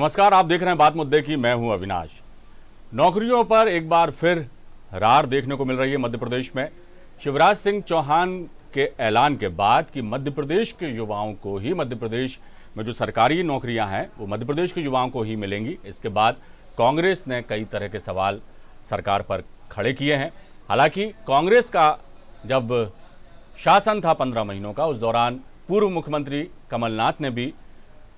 नमस्कार, आप देख रहे हैं बात मुद्दे की। मैं हूं अविनाश। नौकरियों पर एक बार फिर रार देखने को मिल रही है मध्य प्रदेश में। शिवराज सिंह चौहान के ऐलान के बाद कि मध्य प्रदेश के युवाओं को ही, मध्य प्रदेश में जो सरकारी नौकरियां हैं वो मध्य प्रदेश के युवाओं को ही मिलेंगी। इसके बाद कांग्रेस ने कई तरह के सवाल सरकार पर खड़े किए हैं। हालांकि कांग्रेस का जब शासन था 15 महीनों का, उस दौरान पूर्व मुख्यमंत्री कमलनाथ ने भी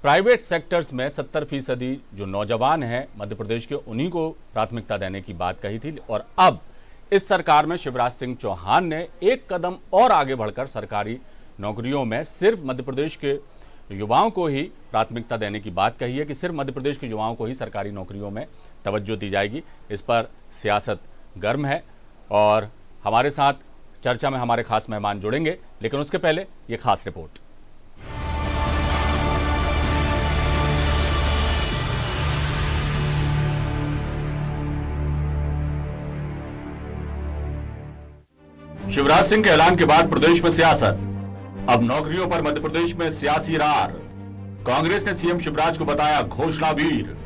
प्राइवेट सेक्टर्स में 70% जो नौजवान हैं मध्य प्रदेश के, उन्हीं को प्राथमिकता देने की बात कही थी। और अब इस सरकार में शिवराज सिंह चौहान ने एक कदम और आगे बढ़कर सरकारी नौकरियों में सिर्फ मध्य प्रदेश के युवाओं को ही प्राथमिकता देने की बात कही है कि सिर्फ मध्य प्रदेश के युवाओं को ही सरकारी नौकरियों में तवज्जो दी जाएगी। इस पर सियासत गर्म है और हमारे साथ चर्चा में हमारे खास मेहमान जुड़ेंगे, लेकिन उसके पहले ये खास रिपोर्ट। शिवराज सिंह के ऐलान के बाद प्रदेश में सियासत, अब नौकरियों पर मध्य प्रदेश में सियासी रार। कांग्रेस ने सीएम शिवराज को बताया घोषणावीर,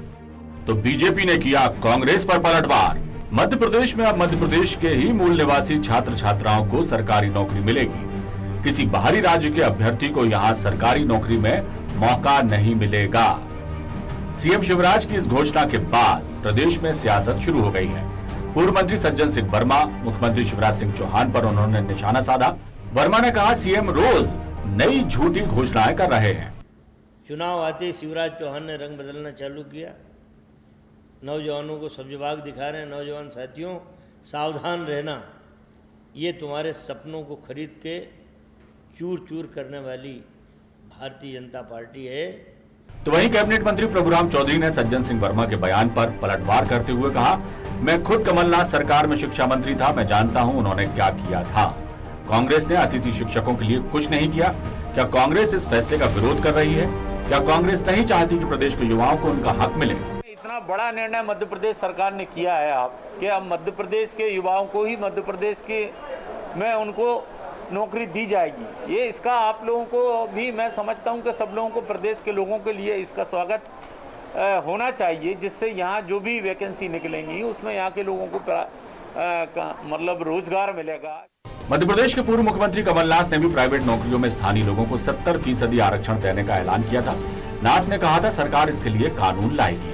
तो बीजेपी ने किया कांग्रेस पर पलटवार। मध्य प्रदेश में अब मध्य प्रदेश के ही मूल निवासी छात्र छात्राओं को सरकारी नौकरी मिलेगी। किसी बाहरी राज्य के अभ्यर्थी को यहां सरकारी नौकरी में मौका नहीं मिलेगा। सीएम शिवराज की इस घोषणा के बाद प्रदेश में सियासत शुरू हो गई है। पूर्व मंत्री सज्जन सिंह वर्मा मुख्यमंत्री शिवराज सिंह चौहान पर उन्होंने निशाना साधा। वर्मा ने कहा, सीएम रोज नई झूठी घोषणाएं कर रहे हैं। चुनाव आते शिवराज चौहान ने रंग बदलना चालू किया। नौजवानों को सब्जबाग दिखा रहे हैं। नौजवान साथियों, सावधान रहना, ये तुम्हारे सपनों को खरीद के चूर चूर करने वाली भारतीय जनता पार्टी है। तो वहीं कैबिनेट मंत्री प्रभुराम चौधरी ने सज्जन सिंह वर्मा के बयान पर पलटवार करते हुए कहा, मैं खुद कमलनाथ सरकार में शिक्षा मंत्री था, मैं जानता हूं उन्होंने क्या किया था। कांग्रेस ने अतिथि शिक्षकों के लिए कुछ नहीं किया। क्या कांग्रेस इस फैसले का विरोध कर रही है? क्या कांग्रेस नहीं चाहती कि प्रदेश के युवाओं को उनका हक मिले? इतना बड़ा निर्णय मध्य प्रदेश सरकार ने किया है कि अब मध्य प्रदेश के युवाओं को ही मध्य प्रदेश के में उनको नौकरी दी जाएगी। ये इसका आप लोगों को भी, मैं समझता हूं कि सब लोगों को, प्रदेश के लोगों के लिए इसका स्वागत होना चाहिए, जिससे यहाँ जो भी वैकेंसी निकलेंगी उसमें यहाँ के लोगों को मतलब रोजगार मिलेगा। मध्य प्रदेश के पूर्व मुख्यमंत्री कमलनाथ ने भी प्राइवेट नौकरियों में स्थानीय लोगों को 70% आरक्षण देने का ऐलान किया था। नाथ ने कहा था सरकार इसके लिए कानून लाएगी।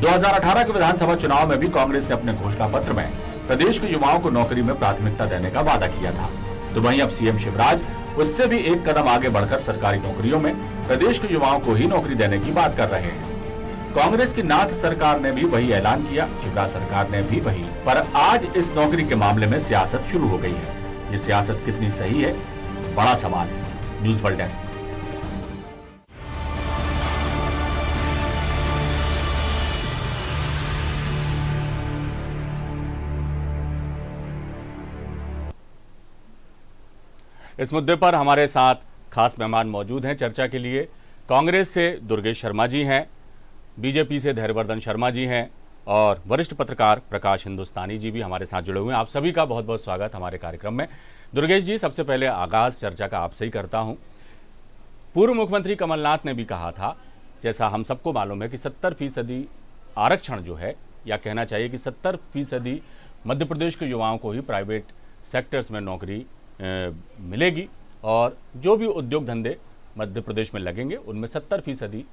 2018 के विधानसभा चुनाव में भी कांग्रेस ने अपने घोषणा पत्र में प्रदेश के युवाओं को नौकरी में प्राथमिकता देने का वादा किया था। तो वहीं अब सीएम शिवराज उससे भी एक कदम आगे बढ़कर सरकारी नौकरियों में प्रदेश के युवाओं को ही नौकरी देने की बात कर रहे हैं। कांग्रेस की नाथ सरकार ने भी वही ऐलान किया, शिवराज सरकार ने भी वही। पर आज इस नौकरी के मामले में सियासत शुरू हो गई है। ये सियासत कितनी सही है, बड़ा सवाल है। News world desk. इस मुद्दे पर हमारे साथ खास मेहमान मौजूद हैं चर्चा के लिए। कांग्रेस से दुर्गेश शर्मा जी हैं, बीजेपी से धैर्यवर्धन शर्मा जी हैं और वरिष्ठ पत्रकार प्रकाश हिंदुस्तानी जी भी हमारे साथ जुड़े हुए हैं। आप सभी का बहुत बहुत स्वागत हमारे कार्यक्रम में। दुर्गेश जी, सबसे पहले आगाज चर्चा का आपसे ही करता हूं। पूर्व मुख्यमंत्री कमलनाथ ने भी कहा था, जैसा हम सबको मालूम है, कि 70% आरक्षण जो है, या कहना चाहिए कि 70% मध्य प्रदेश के युवाओं को ही प्राइवेट सेक्टर्स में नौकरी मिलेगी और जो भी उद्योग धंधे मध्य प्रदेश में लगेंगे उनमें 70%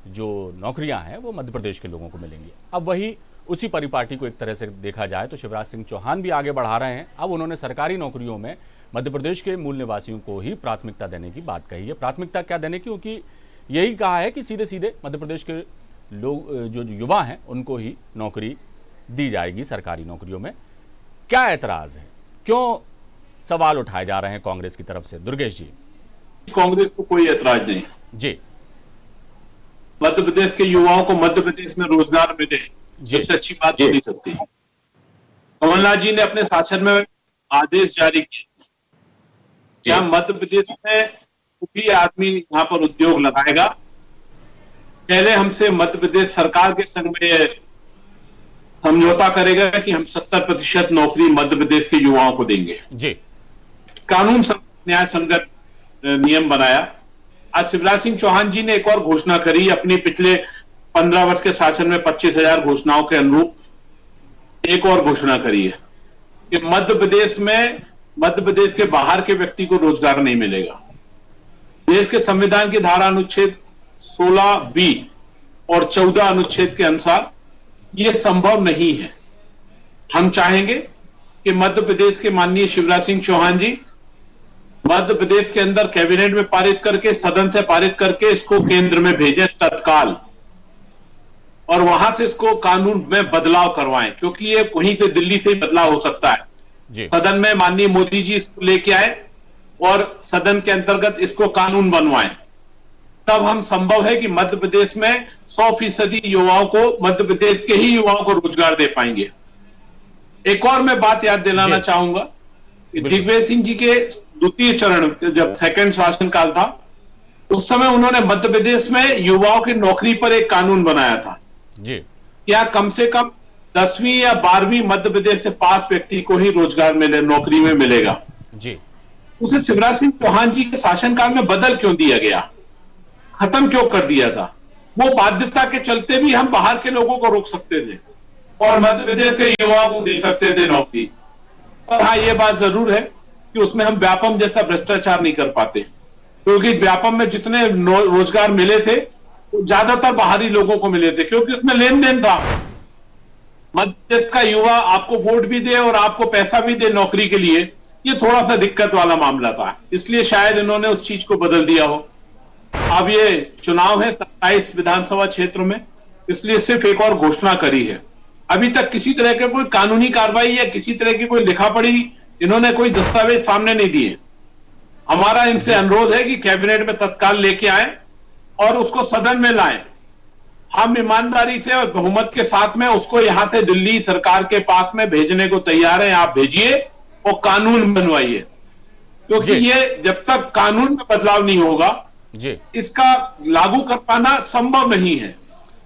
जो नौकरियां हैं वो मध्य प्रदेश के लोगों को मिलेंगी। अब वही उसी परिपाटी को एक तरह से देखा जाए तो शिवराज सिंह चौहान भी आगे बढ़ा रहे हैं। अब उन्होंने सरकारी नौकरियों में मध्य प्रदेश के मूल निवासियों को ही प्राथमिकता देने की बात कही है। प्राथमिकता क्या देने की, क्योंकि यही कहा है कि सीधे सीधे मध्य प्रदेश के लोग, जो युवा हैं, उनको ही नौकरी दी जाएगी सरकारी नौकरियों में। क्या एतराज है, क्यों सवाल उठाए जा रहे हैं कांग्रेस की तरफ से? दुर्गेश जी। कांग्रेस को कोई ऐतराज नहीं जी। मध्य प्रदेश के युवाओं को मध्य प्रदेश में रोजगार मिले, इससे अच्छी बात हो नहीं सकती। कमलनाथ जी ने अपने शासन में आदेश जारी किए, क्या मध्य प्रदेश में कोई आदमी यहाँ पर उद्योग लगाएगा, पहले हमसे मध्य प्रदेश सरकार के संग में समझौता करेगा कि हम 70% नौकरी मध्य प्रदेश के युवाओं को देंगे। जी। कानून न्याय संगत नियम बनाया। आज शिवराज सिंह चौहान जी ने एक और घोषणा करी अपने पिछले 15 वर्ष के शासन में 25,000 घोषणाओं के अनुरूप एक और घोषणा करी है कि मध्य प्रदेश के बाहर के व्यक्ति को रोजगार नहीं मिलेगा। देश के संविधान की धारा अनुच्छेद 16B और 14 अनुच्छेद के अनुसार यह संभव नहीं है। हम चाहेंगे कि मध्य प्रदेश के माननीय शिवराज सिंह चौहान जी मध्य प्रदेश के अंदर कैबिनेट में पारित करके, सदन से पारित करके इसको केंद्र में भेजें तत्काल, और वहां से इसको कानून में बदलाव करवाएं, क्योंकि ये वहीं से दिल्ली से ही बदलाव हो सकता है। सदन में माननीय मोदी जी इसको लेके आए और सदन के अंतर्गत इसको कानून बनवाएं, तब हम संभव है कि मध्य प्रदेश में 100% युवाओं को, मध्य प्रदेश के ही युवाओं को रोजगार दे पाएंगे। एक और मैं बात याद दिलाना चाहूंगा, दिग्विजय सिंह जी के द्वितीय चरण, जब सेकंड शासनकाल था, उस समय उन्होंने मध्य प्रदेश में युवाओं की नौकरी पर एक कानून बनाया था जी। क्या कम से कम 10वीं या 12वीं मध्य प्रदेश से पास व्यक्ति को ही रोजगार मिले, नौकरी में मिलेगा जी। उसे शिवराज सिंह चौहान जी के शासनकाल में बदल क्यों दिया गया, खत्म क्यों कर दिया था? वो बाध्यता के चलते भी हम बाहर के लोगों को रोक सकते थे और मध्य प्रदेश के युवाओं को दे सकते थे नौकरी। और हाँ, ये बात जरूर है कि उसमें हम व्यापम जैसा भ्रष्टाचार नहीं कर पाते, क्योंकि व्यापम में जितने रोजगार मिले थे ज्यादातर बाहरी लोगों को मिले थे, क्योंकि उसमें लेन देन था। मध्य प्रदेश का युवा आपको वोट भी दे और आपको पैसा भी दे नौकरी के लिए, ये थोड़ा सा दिक्कत वाला मामला था, इसलिए शायद इन्होंने उस चीज को बदल दिया हो। अब ये चुनाव है 27 विधानसभा क्षेत्र में, इसलिए सिर्फ एक और घोषणा करी है। अभी तक किसी तरह के कोई कानूनी कार्रवाई या किसी तरह की कोई लिखा पढ़ी इन्होंने कोई दस्तावेज सामने नहीं दिए। हमारा इनसे अनुरोध है कि कैबिनेट में तत्काल लेके आए और उसको सदन में लाएं। हम ईमानदारी से और बहुमत के साथ में उसको यहां से दिल्ली सरकार के पास में भेजने को तैयार हैं। आप भेजिए और कानून बनवाइए, क्योंकि ये जब तक कानून में बदलाव नहीं होगा जी, इसका लागू कर पाना संभव नहीं है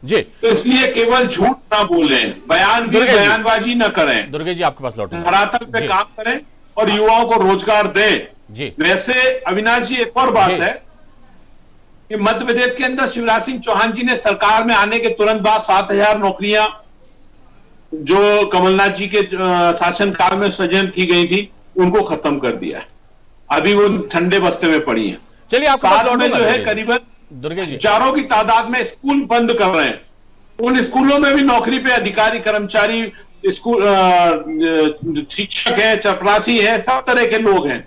जी। तो इसलिए केवल झूठ ना बोलें, बयानबाजी न करें, दुर्गे जी आपके पास लौटें, धरातल पे काम करें और युवाओं को रोजगार दें जी। वैसे अविनाश जी, एक और बात है कि मध्य प्रदेश के अंदर शिवराज सिंह चौहान जी ने सरकार में आने के तुरंत बाद 7,000 नौकरियां जो कमलनाथ जी के शासनकाल में सृजन की गई थी, उनको खत्म कर दिया है। अभी वो ठंडे बस्ते में पड़ी है। चलिए, आप साथ में जो है करीबन हजारों की तादाद में स्कूल बंद कर रहे हैं। उन स्कूलों में भी नौकरी पे अधिकारी, कर्मचारी, स्कूल शिक्षक है, चपरासी है, सब तरह के लोग हैं।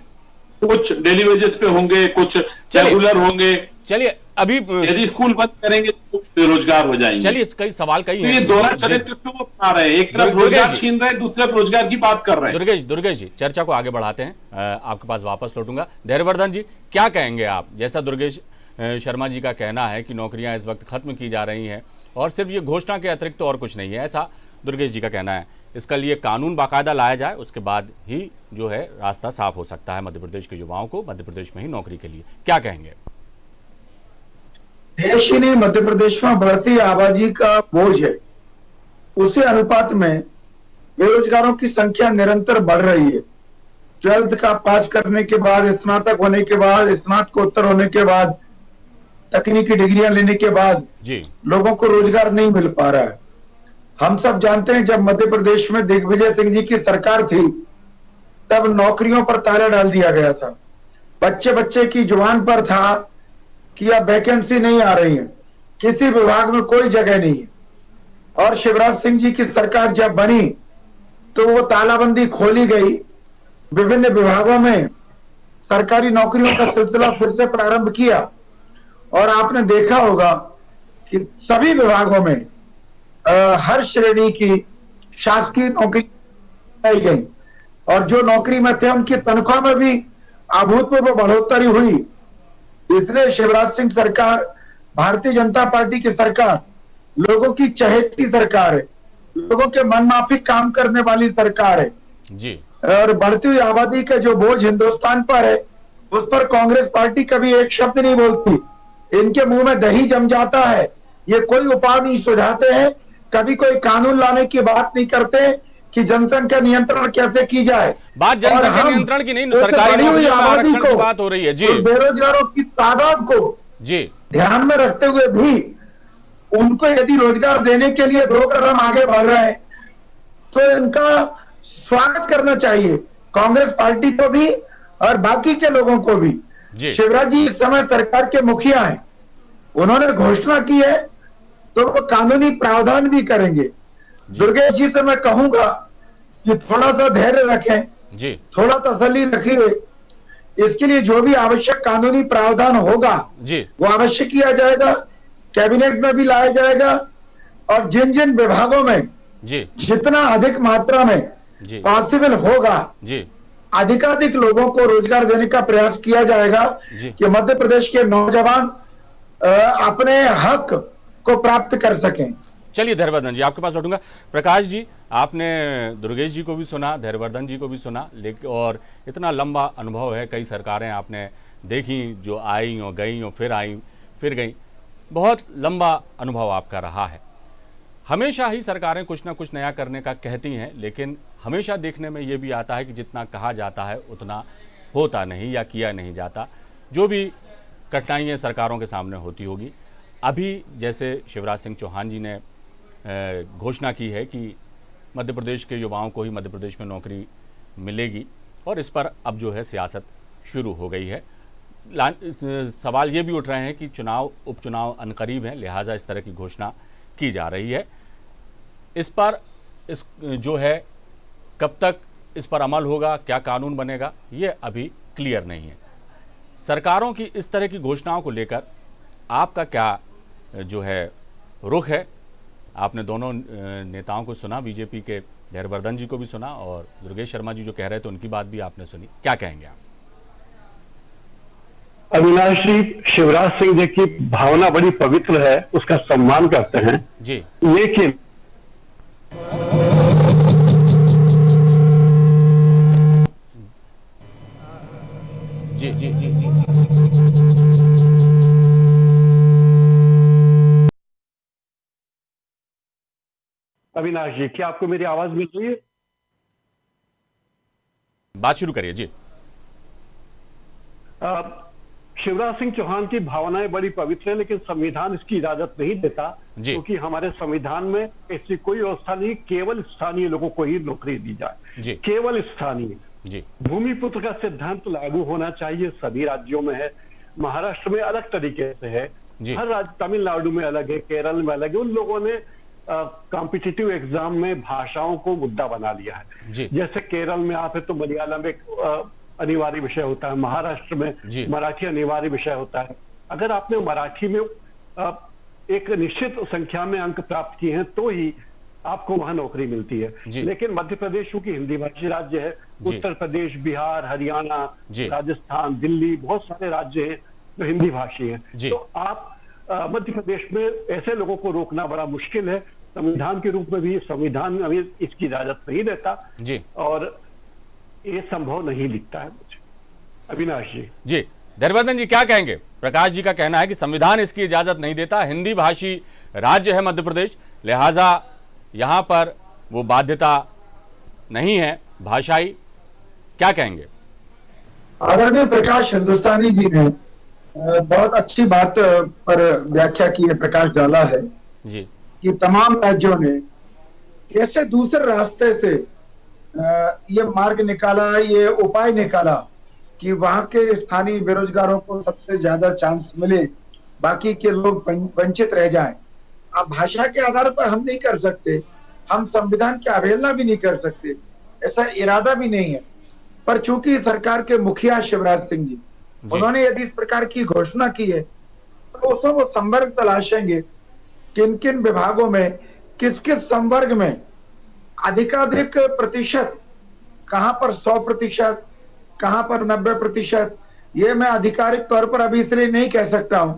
कुछ डेली वेजेस पे होंगे, कुछ रेगुलर होंगे। चलिए, अभी यदि स्कूल बंद करेंगे तो बेरोजगार हो जाएंगे। चलिए, कई सवाल कई हैं। ये दोहरा चरित्र क्यों अपना रहे हैं? एक तरफ रोजगार छीन रहे हैं, दूसरे रोजगार की बात कर रहे हैं। दुर्गेश जी, चर्चा को आगे बढ़ाते हैं। आपके पास वापस लौटूंगा। धैर्यवर्धन जी, क्या कहेंगे आप? जैसा दुर्गेश शर्मा जी का कहना है कि नौकरियां इस वक्त खत्म की जा रही हैं और सिर्फ ये घोषणा के अतिरिक्त तो और कुछ नहीं है, ऐसा दुर्गेश जी का कहना है। इसका लिए कानून बाकायदा लाया जाए, उसके बाद ही जो है रास्ता साफ हो सकता है मध्य प्रदेश के युवाओं को मध्य प्रदेश में ही नौकरी के लिए। क्या कहेंगे? देश ही नहीं, मध्य प्रदेश में बढ़ती आबादी का बोझ है, उसी अनुपात में बेरोजगारों की संख्या निरंतर बढ़ रही है। 12th का पास करने के बाद, स्नातक होने के बाद, स्नातकोत्तर होने के बाद, तकनीकी डिग्रियां लेने के बाद जी, लोगों को रोजगार नहीं मिल पा रहा है। हम सब जानते हैं, जब मध्य प्रदेश में दिग्विजय सिंह जी की सरकार थी, तब नौकरियों पर ताला डाल दिया गया था। बच्चे बच्चे की जुबान पर था कि अब वैकेंसी नहीं आ रही है, किसी विभाग में कोई जगह नहीं है। और शिवराज सिंह जी की सरकार जब बनी तो वो तालाबंदी खोली गई, विभिन्न विभागों में सरकारी नौकरियों का सिलसिला फिर से प्रारंभ किया और आपने देखा होगा कि सभी विभागों में हर श्रेणी की शासकीय नौकरी पाई गई और जो नौकरी में थे उनकी तनख्वाह में भी अभूतपूर्व बढ़ोतरी हुई। इसलिए शिवराज सिंह सरकार, भारतीय जनता पार्टी की सरकार, लोगों की चहेती सरकार है, लोगों के मनमाफिक काम करने वाली सरकार है जी। और बढ़ती हुई आबादी का जो बोझ हिंदुस्तान पर है, उस पर कांग्रेस पार्टी कभी एक शब्द नहीं बोलती। इनके मुंह में दही जम जाता है, ये कोई उपाय नहीं सुझाते हैं, कभी कोई कानून लाने की बात नहीं करते कि जनसंख्या नियंत्रण कैसे की जाए। बात जनसंख्या नियंत्रण की नहीं, सरकारी आबादी को बात हो रही है जी, बेरोजगारों की तादाद को जी ध्यान में रखते हुए भी उनको यदि रोजगार देने के लिए 2 कदम आगे बढ़ रहे हैं तो इनका स्वागत करना चाहिए, कांग्रेस पार्टी को भी और बाकी के लोगों को भी। शिवराज जी इस समय सरकार के मुखिया हैं, उन्होंने घोषणा की है तो वो कानूनी प्रावधान भी करेंगे। दुर्गेश जी से मैं कहूंगा कि थोड़ा सा धैर्य रखें जी, थोड़ा तसल्ली रखिए, इसके लिए जो भी आवश्यक कानूनी प्रावधान होगा जी, वो अवश्य किया जाएगा, कैबिनेट में भी लाया जाएगा और जिन जिन विभागों में जी, जितना अधिक मात्रा में जी, पॉसिबल होगा जी, अधिकाधिक लोगों को रोजगार देने का प्रयास किया जाएगा जी। कि मध्य प्रदेश के नौजवान अपने हक को प्राप्त कर सकें। चलिए धैर्यवर्धन जी, आपके पास लौटूंगा। प्रकाश जी, आपने दुर्गेश जी को भी सुना, धैर्यवर्धन जी को भी सुना, लेकिन और इतना लंबा अनुभव है, कई सरकारें आपने देखी जो आई और गई और फिर आई फिर गई, बहुत लंबा अनुभव आपका रहा है। हमेशा ही सरकारें कुछ ना कुछ नया करने का कहती हैं, लेकिन हमेशा देखने में ये भी आता है कि जितना कहा जाता है उतना होता नहीं या किया नहीं जाता। जो भी कठिनाइयाँ सरकारों के सामने होती होगी, अभी जैसे शिवराज सिंह चौहान जी ने घोषणा की है कि मध्य प्रदेश के युवाओं को ही मध्य प्रदेश में नौकरी मिलेगी और इस पर अब जो है सियासत शुरू हो गई है। सवाल ये भी उठ रहे हैं कि उपचुनाव अनकरीब हैं, लिहाजा इस तरह की घोषणा की जा रही है। इस पर जो है कब तक इस पर अमल होगा, क्या कानून बनेगा, ये अभी क्लियर नहीं है। सरकारों की इस तरह की घोषणाओं को लेकर आपका क्या जो है रुख है? आपने दोनों नेताओं को सुना, बीजेपी के धैर्यवर्धन जी को भी सुना और दुर्गेश शर्मा जी जो कह रहे थे उनकी बात भी आपने सुनी, क्या कहेंगे आप? अविनाश जी, शिवराज सिंह जी की भावना बड़ी पवित्र है, उसका सम्मान करते हैं जी, लेकिन जी जी जी जी अविनाश जी, क्या आपको मेरी आवाज मिल रही है? बात शुरू करिए जी। शिवराज सिंह चौहान की भावनाएं बड़ी पवित्र है, लेकिन संविधान इसकी इजाजत नहीं देता, क्योंकि हमारे संविधान में ऐसी कोई व्यवस्था नहीं, केवल स्थानीय लोगों को ही नौकरी दी जाए, केवल स्थानीय जी। भूमिपुत्र का सिद्धांत लागू होना चाहिए, सभी राज्यों में है, महाराष्ट्र में अलग तरीके से है, हर राज्य, तमिलनाडु में अलग है, केरल में अलग है। उन लोगों ने कॉम्पिटिटिव एग्जाम में भाषाओं को मुद्दा बना लिया है। जैसे केरल में आप है तो मलयालम एक अनिवार्य विषय होता है, महाराष्ट्र में मराठी अनिवार्य विषय होता है। अगर आपने मराठी में एक निश्चित संख्या में अंक प्राप्त किए हैं तो ही आपको वहां नौकरी मिलती है। लेकिन मध्य प्रदेश चूंकि हिंदी भाषी राज्य है, उत्तर प्रदेश, बिहार, हरियाणा, राजस्थान, दिल्ली, बहुत सारे राज्य हैं जो हिंदी भाषी हैं। तो आप मध्य प्रदेश में ऐसे लोगों को रोकना बड़ा मुश्किल है। संविधान के रूप में भी संविधान अभी इसकी इजाजत नहीं देता और ये संभव नहीं दिखता है मुझे। अविनाश जी। धैर्यवर्धन जी क्या कहेंगे? प्रकाश जी का कहना है कि संविधान इसकी इजाजत नहीं देता, हिंदी भाषी राज्य है मध्य प्रदेश, लिहाजा यहां पर वो बाध्यता नहीं है भाषाई, क्या कहेंगे? आदरणीय प्रकाश हिंदुस्तानी जी ने बहुत अच्छी बात पर व्याख्या की है, प्रकाश डाला है जी कि तमाम राज्यों ने कैसे दूसरे रास्ते से ये मार्ग निकाला, ये उपाय निकाला कि वहां के स्थानीय बेरोजगारों को सबसे ज्यादा चांस मिले, बाकी के लोग वंचित रह जाएं। अब भाषा के आधार पर हम नहीं कर सकते, हम संविधान की अवहेलना भी नहीं कर सकते, ऐसा इरादा भी नहीं है। पर चूंकि सरकार के मुखिया शिवराज सिंह जी, उन्होंने यदि इस प्रकार की घोषणा की है तो उसमें वो संवर्ग तलाशेंगे, किन किन विभागों में किस किस संवर्ग में अधिकाधिक प्रतिशत, कहां पर 100%, कहां पर 90%। ये मैं आधिकारिक तौर पर अभी इसलिए नहीं कह सकता हूं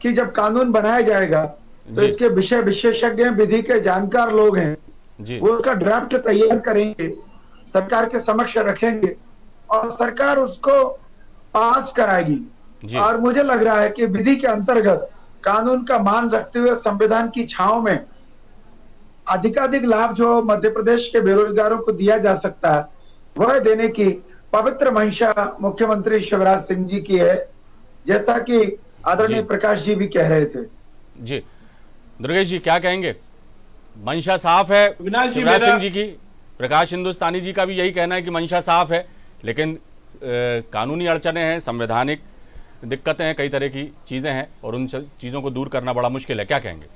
कि जब कानून बनाया जाएगा तो इसके विषय विशेषज्ञ, विधि के जानकार लोग हैं, वो उसका ड्राफ्ट तैयार करेंगे, सरकार के समक्ष रखेंगे और सरकार उसको पास कराएगी। और मुझे लग रहा है कि विधि के अंतर्गत कानून का मान रखते हुए संविधान की छांव में अधिकाधिक लाभ जो मध्य प्रदेश के बेरोजगारों को दिया जा सकता है वह देने की पवित्र मंशा मुख्यमंत्री शिवराज सिंह जी की है, जैसा कि आदरणीय प्रकाश जी भी कह रहे थे। जी दुर्गेश जी क्या कहेंगे? मंशा साफ है शिवराज सिंह जी की, प्रकाश हिंदुस्तानी जी का भी यही कहना है कि मंशा साफ है, लेकिन कानूनी अड़चने हैं, संवैधानिक दिक्कतें हैं, कई तरह की चीजें हैं और उन चीजों को दूर करना बड़ा मुश्किल है, क्या कहेंगे?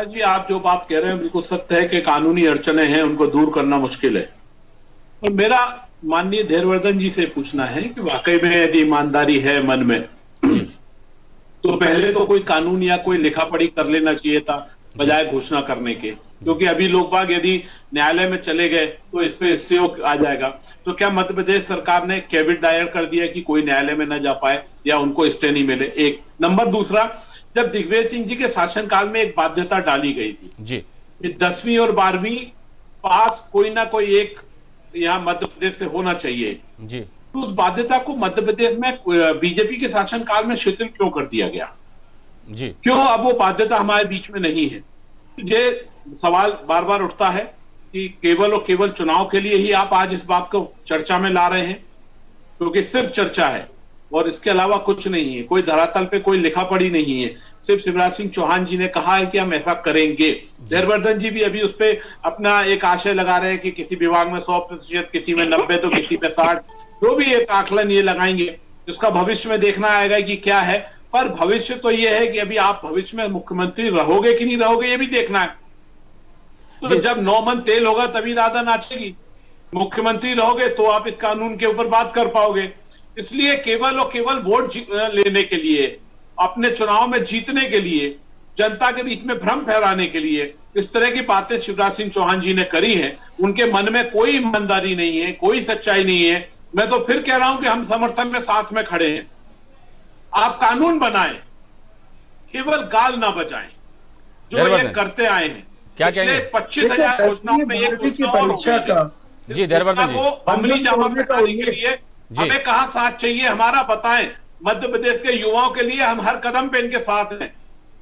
जी आप जो बात कह रहे हैं बिल्कुल सत्य है कि कानूनी अड़चने हैं, उनको दूर करना मुश्किल है। और मेरा माननीय धैर्यवर्धन जी से पूछना है कि वाकई में यदि ईमानदारी है मन में तो पहले तो कोई कानून या कोई लिखा पढ़ी कर लेना चाहिए था बजाय घोषणा करने के, क्योंकि अभी लोग बाग यदि न्यायालय में चले गए तो इस पे स्टे आ जाएगा। तो क्या मध्य प्रदेश सरकार ने कैविट दायर कर दिया कि कोई न्यायालय में न जा पाए या उनको स्टे नहीं मिले? एक नंबर। दूसरा, जब दिग्विजय सिंह जी के शासनकाल में एक बाध्यता डाली गई थी जी, 10वीं और 12वीं पास कोई ना कोई एक यहाँ मध्य प्रदेश से होना चाहिए जी, तो उस बाध्यता को मध्य प्रदेश में बीजेपी के शासनकाल में शिथिल क्यों कर दिया गया जी? क्यों अब वो बाध्यता हमारे बीच में नहीं है? ये सवाल बार बार उठता है कि केवल और केवल चुनाव के लिए ही आप आज इस बात को चर्चा में ला रहे हैं, क्योंकि सिर्फ चर्चा है और इसके अलावा कुछ नहीं है, कोई धरातल पे कोई लिखा पढ़ी नहीं है। सिर्फ शिवराज सिंह चौहान जी ने कहा है कि हम ऐसा करेंगे। धैर्यवर्धन जी भी अभी उस पर अपना एक आशय लगा रहे हैं कि किसी विभाग में 100%, किसी में 90, तो किसी में 60, जो भी एक आकलन ये लगाएंगे जिसका भविष्य में देखना आएगा कि क्या है। पर भविष्य तो ये है कि अभी आप भविष्य में मुख्यमंत्री रहोगे कि नहीं रहोगे ये भी देखना है। तो जब 9 मन तेल होगा तभी राधा नाचेगी। मुख्यमंत्री रहोगे तो आप इस कानून के ऊपर बात कर पाओगे। इसलिए केवल और केवल वोट लेने के लिए, अपने चुनाव में जीतने के लिए, जनता के बीच में भ्रम फैलाने के लिए इस तरह की बातें शिवराज सिंह चौहान जी ने करी हैं। उनके मन में कोई ईमानदारी नहीं है, कोई सच्चाई नहीं है। मैं तो फिर कह रहा हूं कि हम समर्थन में साथ में खड़े हैं। आप कानून बनाएं, केवल गाल ना बजाएं, जो ये करते आए हैं। क्या कहेंगे? 25,000 घोषणाओं में एक परीक्षा का जी धैर्यवर्धन जी अमली जामा पहनाने के लिए हमें कहां साथ चाहिए हमारा बताएं। मध्य प्रदेश के युवाओं के लिए हम हर कदम पे इनके साथ हैं,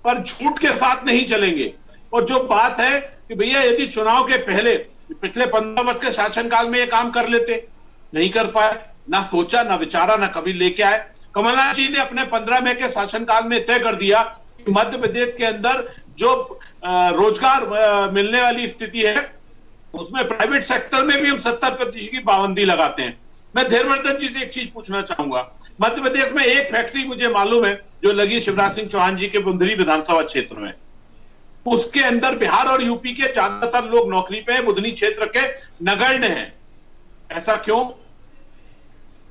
पर झूठ के साथ नहीं चलेंगे। और जो बात है कि भैया यदि चुनाव के पहले पिछले 15 वर्ष के शासनकाल में ये काम कर लेते, नहीं कर पाए, ना सोचा, ना विचारा, ना कभी लेके आए। कमलनाथ जी ने अपने 15 मई के शासनकाल में तय कर दिया कि मध्य प्रदेश के अंदर जो रोजगार मिलने वाली स्थिति है उसमें प्राइवेट सेक्टर में भी हम 70% की पाबंदी लगाते हैं। मैं धैर्यवर्धन जी से एक चीज पूछना चाहूंगा। मध्य प्रदेश में एक फैक्ट्री मुझे मालूम है जो लगी शिवराज सिंह चौहान जी के बुंदरी विधानसभा क्षेत्र में, उसके अंदर बिहार और यूपी के ज्यादातर लोग नौकरी पे हैं, बुधनी क्षेत्र के नगण्य हैं। ऐसा क्यों?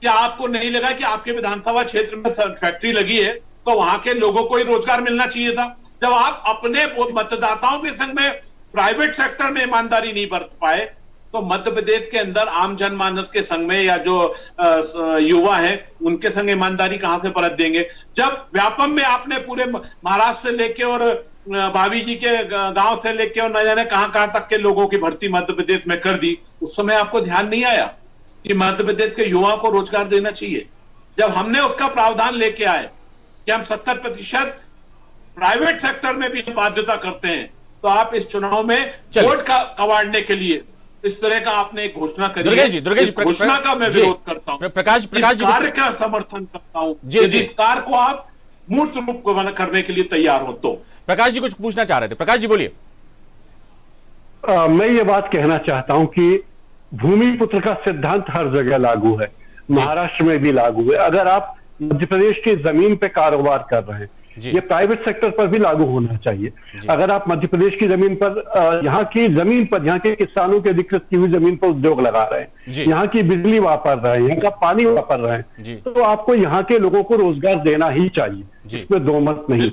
क्या आपको नहीं लगा कि आपके विधानसभा क्षेत्र में फैक्ट्री लगी है तो वहां के लोगों को ही रोजगार मिलना चाहिए था? जब आप अपने मतदाताओं के संग में प्राइवेट सेक्टर में ईमानदारी नहीं बरत पाए तो मध्य प्रदेश के अंदर आम जनमानस के संग में या जो युवा हैं उनके संग ईमानदारी कहां से बरत देंगे? जब व्यापम में आपने पूरे महाराष्ट्र से लेके और भाभी जी के गांव से लेके और न जाने कहां तक के लोगों की भर्ती मध्य प्रदेश में कर दी, उस समय आपको ध्यान नहीं आया कि मध्य प्रदेश के युवाओं को रोजगार देना चाहिए? जब हमने उसका प्रावधान लेके आए कि हम 70% प्राइवेट सेक्टर में भी बाध्यता करते हैं, तो आप इस चुनाव में वोट का कवाड़ने के लिए इस तरह का आपने एक घोषणा करी है। इस घोषणा का मैं विरोध करता हूं, प्रकाश कार्य का समर्थन करता हूं। जिस कार्य को आप मूर्त रूप करने के लिए तैयार हो तो। प्रकाश जी कुछ पूछना चाह रहे थे, प्रकाश जी बोलिए। मैं ये बात कहना चाहता हूं कि भूमिपुत्र का सिद्धांत हर जगह लागू है, महाराष्ट्र में भी लागू है। अगर आप मध्य प्रदेश की जमीन पे कारोबार कर रहे हैं, ये प्राइवेट सेक्टर पर भी लागू होना चाहिए। अगर आप मध्य प्रदेश की जमीन पर, यहाँ की जमीन पर, यहाँ के किसानों के अधिकृत की हुई जमीन पर उद्योग लगा रहे हैं, यहाँ की बिजली वापर रहे हैं, यहाँ का पानी वापर रहे हैं, तो आपको यहाँ के लोगों को रोजगार देना ही चाहिए, इसमें दो मत नहीं।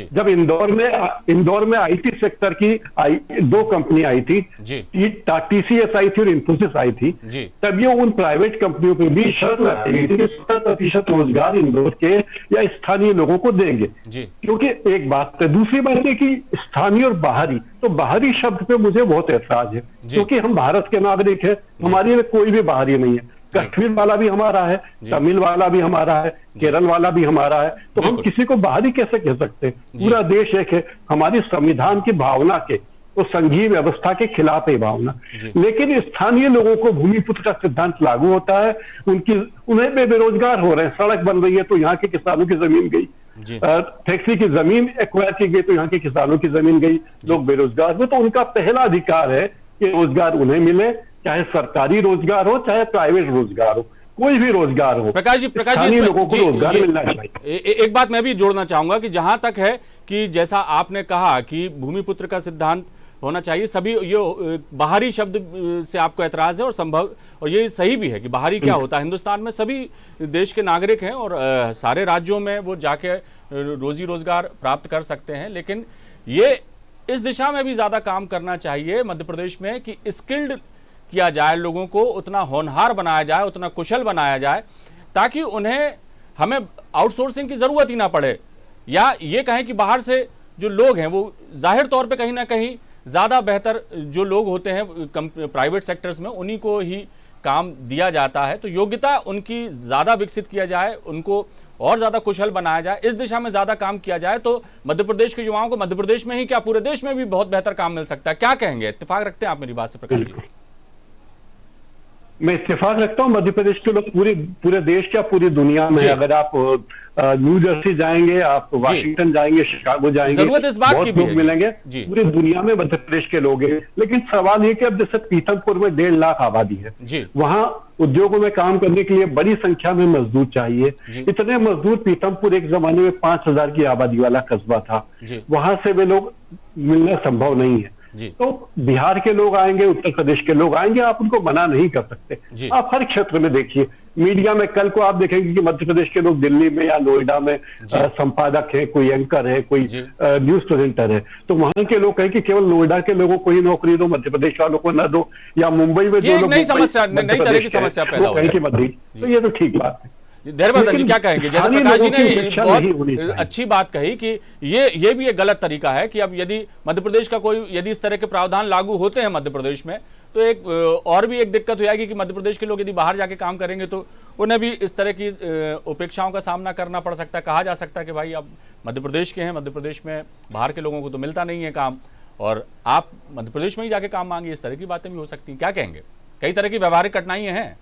जब इंदौर में आईटी सेक्टर की 2 कंपनी आई थी, टीसीएस आई थी और इन्फोसिस आई थी, तब ये उन प्राइवेट कंपनियों पर भी शर्त लगाई गई थी कि 70% रोजगार इंदौर के या स्थानीय लोगों को देंगे। क्योंकि एक बात है, दूसरी बात है कि स्थानीय और बाहरी, तो बाहरी शब्द पे मुझे बहुत एतराज है, क्योंकि हम भारत के नागरिक हैं, हमारे लिए कोई भी बाहरी नहीं है। कश्मीर वाला भी हमारा है, तमिल वाला भी हमारा है, केरल वाला भी हमारा है, तो हम किसी को बाहरी कैसे कह सकते हैं? पूरा देश एक है। हमारी संविधान की भावना के, तो संघीय व्यवस्था के खिलाफ है भावना। लेकिन स्थानीय लोगों को भूमिपुत्र का सिद्धांत लागू होता है, उन्हें बेरोजगार हो रहे हैं, सड़क बन रही है तो यहाँ के किसानों की जमीन गई, फैक्ट्री की जमीन एक्वायर की गई तो यहाँ के किसानों की जमीन गई, लोग बेरोजगार हुए। तो उनका पहला अधिकार है कि रोजगार उन्हें मिले, चाहे सरकारी रोजगार हो चाहे प्राइवेट रोजगार हो, कोई भी रोजगार हो। प्रकाश जी लोगों को रोजगार मिलना चाहिए। एक बात मैं भी जोड़ना चाहूंगा कि जहां तक है कि जैसा आपने कहा कि भूमिपुत्र का सिद्धांत होना चाहिए, सभी ये बाहरी शब्द से आपको ऐतराज है और संभव, और ये सही भी है कि बाहरी क्या होता है। हिंदुस्तान में सभी देश के नागरिक हैं और सारे राज्यों में वो जाके रोजी रोजगार प्राप्त कर सकते हैं, लेकिन ये इस दिशा में भी ज्यादा काम करना चाहिए मध्य प्रदेश में कि स्किल्ड किया जाए, लोगों को उतना होनहार बनाया जाए, उतना कुशल बनाया जाए, ताकि उन्हें हमें आउटसोर्सिंग की जरूरत ही ना पड़े, या ये कहें कि बाहर से जो लोग हैं वो जाहिर तौर पे कहीं ना कहीं ज्यादा बेहतर जो लोग होते हैं प्राइवेट सेक्टर्स में, उन्हीं को ही काम दिया जाता है। तो योग्यता उनकी ज्यादा विकसित किया जाए, उनको और ज्यादा कुशल बनाया जाए, इस दिशा में ज्यादा काम किया जाए तो मध्य प्रदेश के युवाओं को मध्य प्रदेश में ही क्या पूरे देश में भी बहुत बेहतर काम मिल सकता है। क्या कहेंगे, इत्तेफाक रखते हैं आप मेरी बात से प्रकाश जी? मैं इत्तेफाक रखता हूँ। मध्य प्रदेश के लोग पूरे देश क्या पूरी दुनिया में, अगर आप न्यू जर्सी जाएंगे, आप वाशिंगटन जाएंगे, शिकागो जाएंगे, बहुत लोग मिलेंगे। पूरी दुनिया में मध्य प्रदेश के लोग हैं। लेकिन सवाल ये कि अब जैसे पीथमपुर में 1.5 लाख आबादी है, वहां उद्योगों में काम करने के लिए बड़ी संख्या में मजदूर चाहिए। इतने मजदूर, पीथमपुर एक जमाने में 5000 की आबादी वाला कस्बा था, वहां से वे लोग मिलना संभव नहीं है। तो बिहार के लोग आएंगे, उत्तर प्रदेश के लोग आएंगे, आप उनको मना नहीं कर सकते। आप हर क्षेत्र में देखिए, मीडिया में कल को आप देखेंगे कि मध्य प्रदेश के लोग दिल्ली में या नोएडा में संपादक है, कोई एंकर है, कोई न्यूज प्रेजेंटर है, तो वहां के लोग कहें कि केवल नोएडा के लोगों को ही नौकरी दो, मध्य प्रदेश वालों को न दो, या मुंबई में जो लोग नई तरह की समस्या पैदा हो जाए, तो ये तो ठीक बात है। धैर्यवर्धन जी क्या कहेंगे? जैसे प्रकाश जी ने बहुत अच्छी बात कही कि ये भी एक गलत तरीका है कि अब यदि मध्य प्रदेश का कोई, यदि इस तरह के प्रावधान लागू होते हैं मध्य प्रदेश में, तो एक और भी एक दिक्कत हो जाएगी कि मध्य प्रदेश के लोग यदि बाहर जाके काम करेंगे तो उन्हें भी इस तरह की उपेक्षाओं का सामना करना पड़ सकता है। कहा जा सकता है कि भाई अब मध्य प्रदेश के हैं, मध्य प्रदेश में बाहर के लोगों को तो मिलता नहीं है काम, और आप मध्य प्रदेश में ही जाके काम मांगिए, इस तरह की बातें भी हो सकती हैं। क्या कहेंगे? कई तरह की व्यवहारिक कठिनाइयां हैं।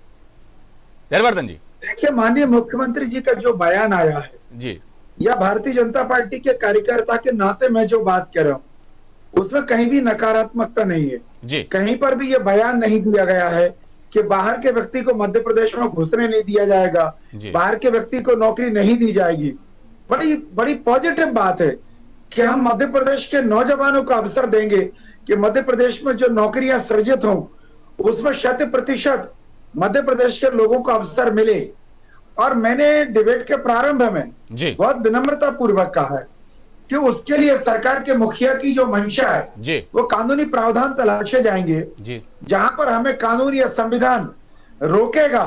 धैर्यवर्धन जी देखिए, माननीय मुख्यमंत्री जी का जो बयान आया है जी, या भारतीय जनता पार्टी के कार्यकर्ता के नाते मैं जो बात कर रहा हूँ, उसमें कहीं भी नकारात्मकता नहीं है जी। कहीं पर भी ये बयान नहीं दिया गया है कि बाहर के व्यक्ति को मध्य प्रदेश में घुसने नहीं दिया जाएगा, बाहर के व्यक्ति को नौकरी नहीं दी जाएगी। बड़ी बड़ी पॉजिटिव बात है कि हम मध्य प्रदेश के नौजवानों को अवसर देंगे कि मध्य प्रदेश में जो नौकरियां सृजित हों उसमें 100% मध्य प्रदेश के लोगों को अवसर मिले। और मैंने डिबेट के प्रारंभ में बहुत विनम्रता पूर्वक कहा है कि उसके लिए सरकार के मुखिया की जो मंशा है वो कानूनी प्रावधान तलाशे जाएंगे, जहां पर हमें कानून या संविधान रोकेगा।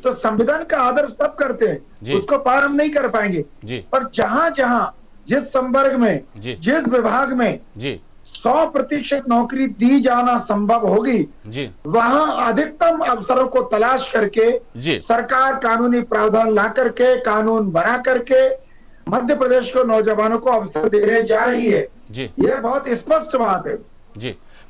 तो संविधान का आदर सब करते हैं, उसको पार हम नहीं कर पाएंगे, पर जहां जहां जिस संवर्ग में, जिस विभाग में 100% नौकरी दी जाना संभव होगी, वहां अधिकतम अवसरों को तलाश करके सरकार कानूनी प्रावधान ला करके, कानून बना करके मध्य प्रदेश को नौजवानों को अवसर देने जा रही है। यह बहुत स्पष्ट बात है।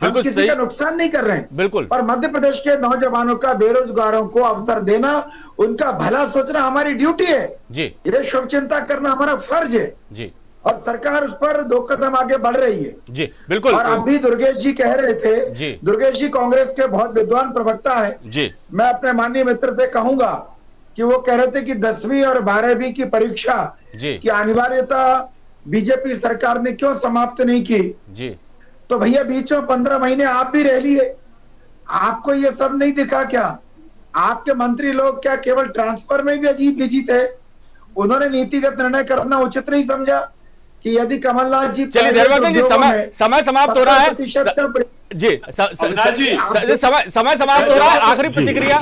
हम किसी का नुकसान नहीं कर रहे हैं, बिल्कुल, पर मध्य प्रदेश के नौजवानों का, बेरोजगारों को अवसर देना, उनका भला सोचना हमारी ड्यूटी है। ये शुभ चिंता करना हमारा फर्ज है और सरकार उस पर 2 कदम आगे बढ़ रही है। जी बिल्कुल। और अभी दुर्गेश जी कह रहे थे, दुर्गेश जी कांग्रेस के बहुत विद्वान प्रवक्ता है, मैं अपने माननीय मित्र से कहूंगा कि वो कह रहे थे कि 10वीं और 12वीं की परीक्षा की अनिवार्यता बीजेपी सरकार ने क्यों समाप्त नहीं की। तो भैया बीच में 15 महीने आप भी रह लिए, आपको ये सब नहीं दिखा क्या? आपके मंत्री लोग क्या केवल ट्रांसफर में भी अजीब बिजी थे? उन्होंने नीतिगत निर्णय करना उचित नहीं समझा कि यदि कमलनाथ जी, चलिए धैर्यवर्धन जी, समय समाप्त हो रहा है जी, समय समाप्त हो रहा है। आखिरी प्रतिक्रिया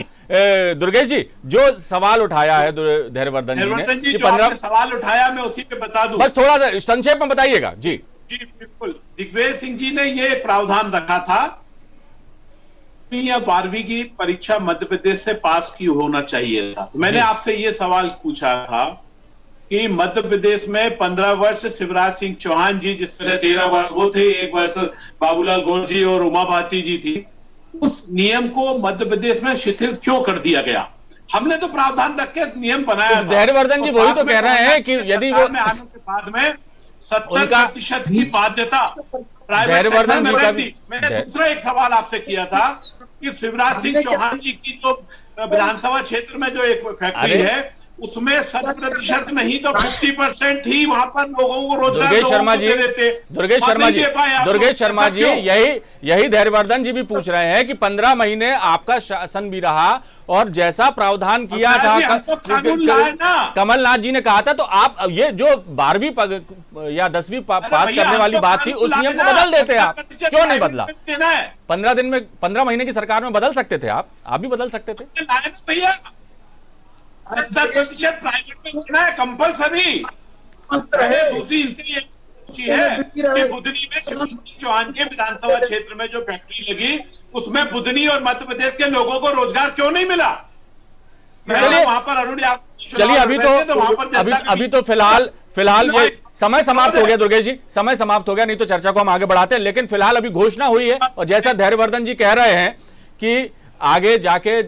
दुर्गेश जी, जो सवाल उठाया है धैर्यवर्धन जी ने, 15 सवाल उठाया, मैं उसी पे बता दूं, बस थोड़ा सा संक्षेप में बताइएगा। जी बिल्कुल। दिग्विजय सिंह जी ने ये प्रावधान रखा था 10वीं या 12वीं की परीक्षा मध्य प्रदेश से पास की होना चाहिए था। तो मैंने आपसे ये सवाल पूछा था कि मध्य प्रदेश में 15 वर्ष शिवराज सिंह चौहान जी, जिस तरह 13 वर्ष वो थे, 1 वर्ष बाबूलाल गौर जी और उमा भारती जी थी, उस नियम को मध्य प्रदेश में शिथिल क्यों कर दिया गया? हमने तो प्रावधान रख के नियम बनाया था। धैर्यवर्धन जी वही तो कह रहे हैं कि यदि वो में आने के बाद में 70% की बाध्यता प्राइवेट धैर्यवर्धन जी का भी मैंने दूसरा एक सवाल आपसे किया था कि शिवराज सिंह चौहान जी की जो विधानसभा क्षेत्र में जो एक फैक्ट्री है उसमें 100% नहीं तो 50% ही वहां पर लोगों को रोजगार दुर्गेश शर्मा जी, दुर्गेश शर्मा जी यही धैर्यवर्धन जी भी पूछ रहे हैं कि 15 महीने आपका शासन भी रहा और जैसा प्रावधान किया था कमलनाथ जी ने कहा था, तो आप ये जो 12वीं या 10वीं पास करने वाली बात थी उस नियम को बदल देते आप, क्यों नहीं बदला? 15 महीने की सरकार में बदल सकते थे आप भी बदल सकते थे। 70% प्राइवेट में होना है कंपल्सरी। दूसरी इनसे पूछी है कि बुधनी में शिवराज सिंह चौहान के विधानसभा क्षेत्र में जो फैक्ट्री लगी उसमें बुधनी और मध्य प्रदेश के लोगों को रोजगार क्यों नहीं मिला? वहां पर अरुण यादव चलिए अभी तो फिलहाल ये समय समाप्त हो गया दुर्गेश जी, समय समाप्त हो गया, नहीं तो चर्चा को हम आगे बढ़ाते हैं। लेकिन फिलहाल अभी घोषणा हुई है और जैसा धैर्यवर्धन जी कह रहे हैं कि आगे जाके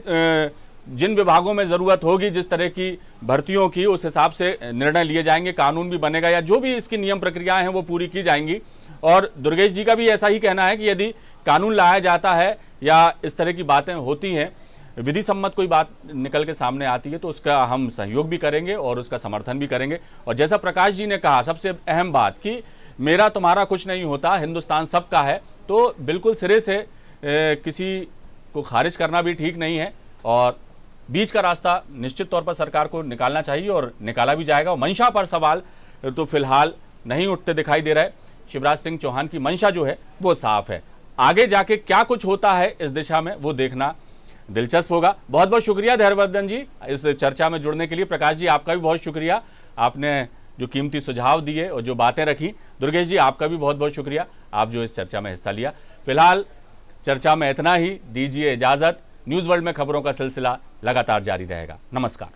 जिन विभागों में जरूरत होगी जिस तरह की भर्तियों की उस हिसाब से निर्णय लिए जाएंगे, कानून भी बनेगा या जो भी इसकी नियम प्रक्रियाएं हैं वो पूरी की जाएंगी। और दुर्गेश जी का भी ऐसा ही कहना है कि यदि कानून लाया जाता है या इस तरह की बातें होती हैं, विधि सम्मत कोई बात निकल के सामने आती है तो उसका हम सहयोग भी करेंगे और उसका समर्थन भी करेंगे। और जैसा प्रकाश जी ने कहा सबसे अहम बात कि मेरा तुम्हारा कुछ नहीं होता, हिंदुस्तान सबका है, तो बिल्कुल सिरे से किसी को खारिज करना भी ठीक नहीं है और बीच का रास्ता निश्चित तौर पर सरकार को निकालना चाहिए और निकाला भी जाएगा। और मंशा पर सवाल तो फिलहाल नहीं उठते दिखाई दे रहा है। शिवराज सिंह चौहान की मंशा जो है वो साफ है, आगे जाके क्या कुछ होता है इस दिशा में वो देखना दिलचस्प होगा। बहुत बहुत शुक्रिया धैर्यवर्धन जी इस चर्चा में जुड़ने के लिए। प्रकाश जी आपका भी बहुत शुक्रिया, आपने जो कीमती सुझाव दिए और जो बातें रखी। दुर्गेश जी आपका भी बहुत बहुत शुक्रिया, आप जो इस चर्चा में हिस्सा लिया। फिलहाल चर्चा में इतना ही, दीजिए इजाजत। न्यूज़ वर्ल्ड में खबरों का सिलसिला लगातार जारी रहेगा। नमस्कार।